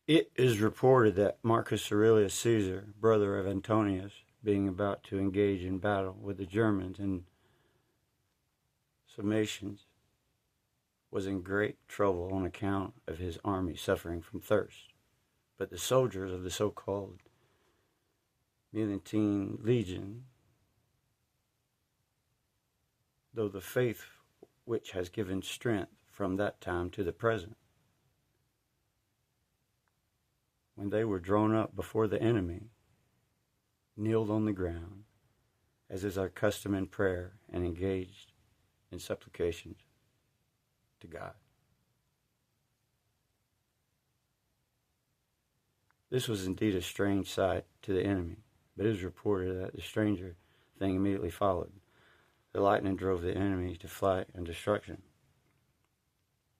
It is reported that Marcus Aurelius Caesar, brother of Antonius, being about to engage in battle with the Germans and Sarmatians, was in great trouble on account of his army suffering from thirst. But the soldiers of the so-called Milentine Legion, though the faith which has given strength from that time to the present, when they were drawn up before the enemy, kneeled on the ground, as is our custom in prayer, and engaged in supplications to God. This was indeed a strange sight to the enemy, but it is reported that the stranger thing immediately followed. The lightning drove the enemy to flight and destruction,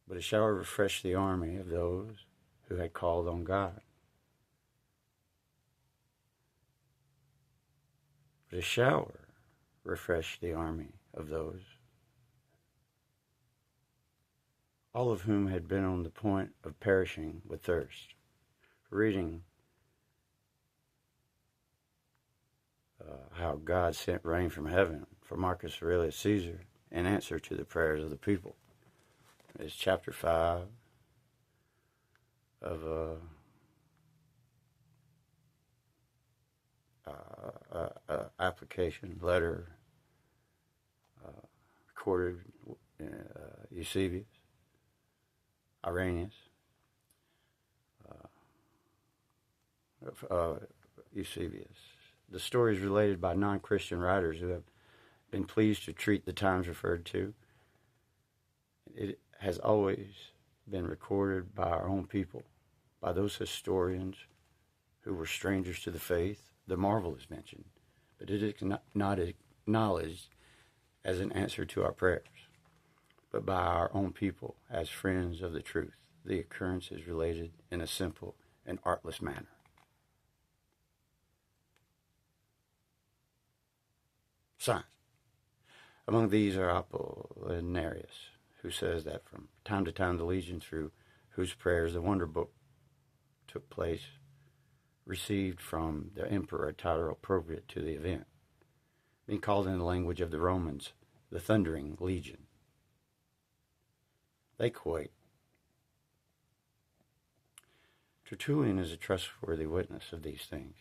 but a shower refreshed the army of those who had called on God. But a shower refreshed the army of those, all of whom had been on the point of perishing with thirst. Reading how God sent rain from heaven for Marcus Aurelius Caesar in answer to the prayers of the people. It's chapter 5 of application letter recorded Eusebius, Irenaeus, Eusebius. The story is related by non-Christian writers who have been pleased to treat the times referred to. It has always been recorded by our own people, by those historians who were strangers to the faith. The marvel is mentioned, but it is not acknowledged as an answer to our prayers, but by our own people as friends of the truth. The occurrence is related in a simple and artless manner. Signs. Among these are Apollinaris, who says that from time to time the legion through whose prayers the wonder book took place received from the emperor a title appropriate to the event, being called in the language of the Romans the Thundering Legion. They quote, Tertullian is a trustworthy witness of these things.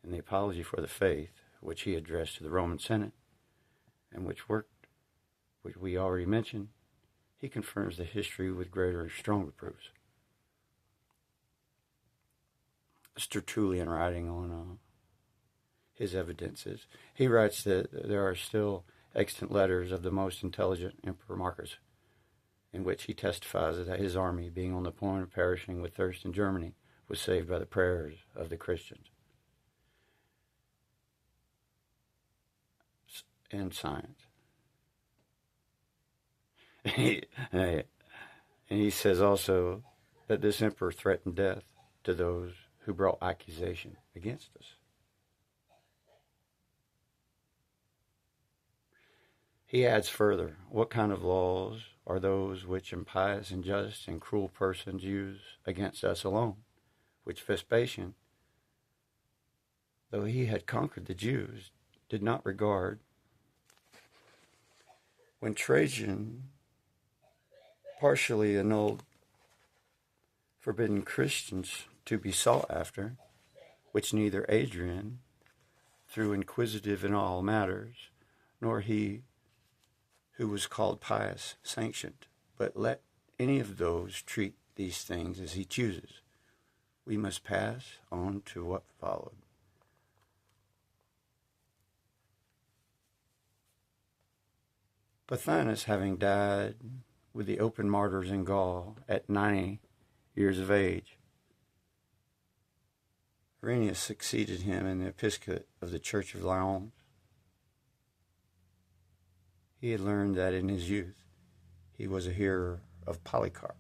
In the Apology for the Faith, which he addressed to the Roman Senate, and which we already mentioned, he confirms the history with greater and stronger proofs. It's Tertullian writing on his evidences. He writes that there are still extant letters of the most intelligent Emperor Marcus, in which he testifies that his army, being on the point of perishing with thirst in Germany, was saved by the prayers of the Christians. And science. And he says also that this emperor threatened death to those who brought accusation against us. He adds further, what kind of laws are those which impious, unjust, and cruel persons use against us alone, which Vespasian, though he had conquered the Jews, did not regard? When Trajan partially annulled forbidden Christians to be sought after, which neither Adrian, through inquisitive in all matters, nor he who was called pious sanctioned, but let any of those treat these things as he chooses. We must pass on to what followed. Pothinus, having died with the open martyrs in Gaul at 90 years of age, Irenaeus succeeded him in the episcopate of the Church of Lyons. He had learned that in his youth he was a hearer of Polycarp.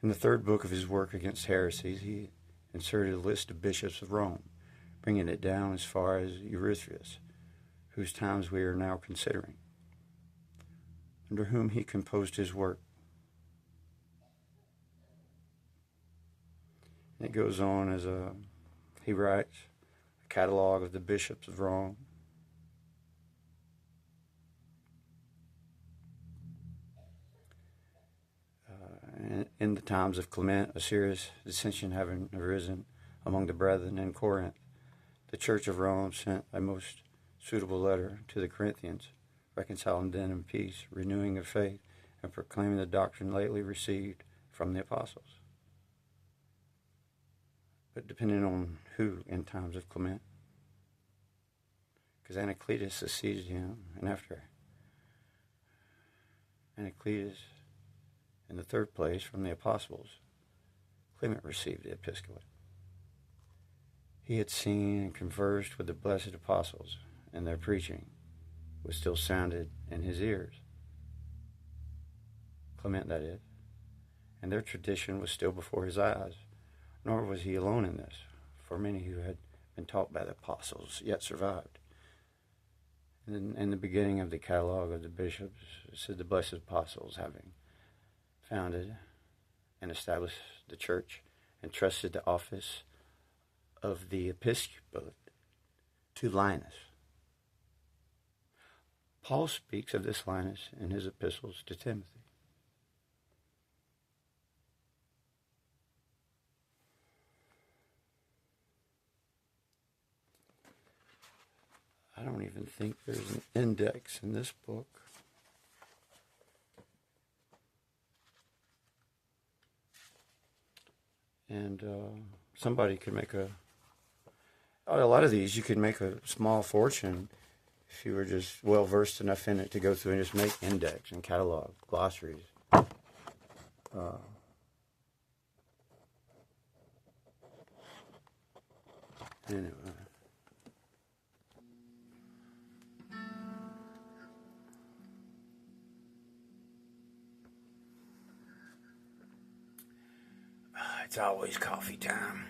In the third book of his work against heresies, he inserted a list of bishops of Rome, bringing it down as far as Eusebius, whose times we are now considering, under whom he composed his work. And it goes on as he writes a catalog of the bishops of Rome. In the times of Clement, a serious dissension having arisen among the brethren in Corinth, the Church of Rome sent a most suitable letter to the Corinthians, reconciling them in peace, renewing their faith, and proclaiming the doctrine lately received from the apostles. But depending on who in times of Clement, because Anacletus succeeded him, and after Anacletus, in the third place from the apostles, Clement received the episcopate. He had seen and conversed with the blessed apostles, and their preaching was still sounded in his ears. Clement, that is. And their tradition was still before his eyes. Nor was he alone in this, for many who had been taught by the apostles yet survived. In the beginning of the catalog of the bishops, it said the blessed apostles, having founded and established the church, entrusted the office of the episcopate to Linus. Paul speaks of this Linus in his epistles to Timothy. I don't even think there's an index in this book. And somebody could make a lot of these, you could make a small fortune if you were just well versed enough in it to go through and just make index and catalog, glossaries. Anyway. It's always coffee time.